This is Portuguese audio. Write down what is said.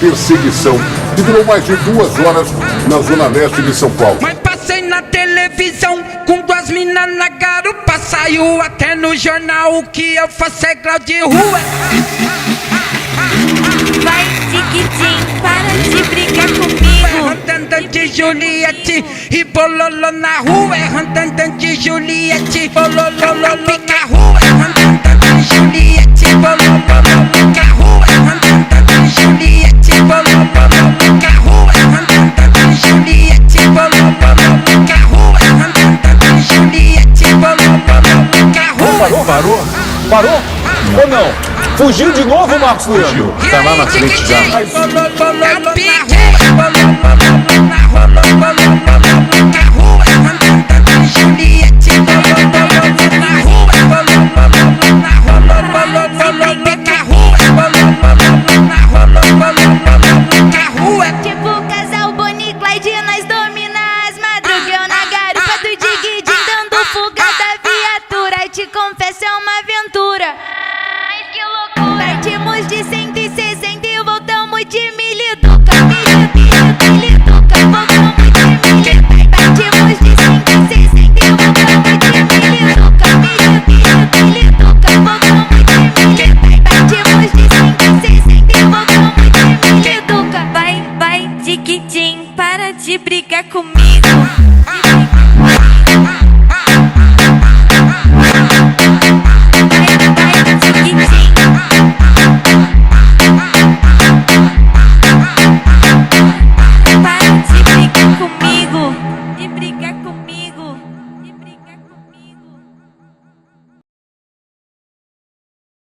perseguição que durou mais de 2 horas na zona leste de São Paulo. Mas passei na televisão com 2 minas na garupa. Saiu até no jornal, o que eu faço é grau de rua. Vai, Tiquitim, para de brigar comigo. Randanda de Juliette e bololô na rua. Randanda de Juliette, bololô pica rua. Randanda de Juliette, bololô pica rua. Randanda de Juliette, bololô pica rua. Randanda de Juliette, bololô pica rua. Randanda de Juliette, bololô pica rua. Parou? Ou não? Fugiu de novo, Marcos Leandro? Tá lá na frente já. Bololô na rua.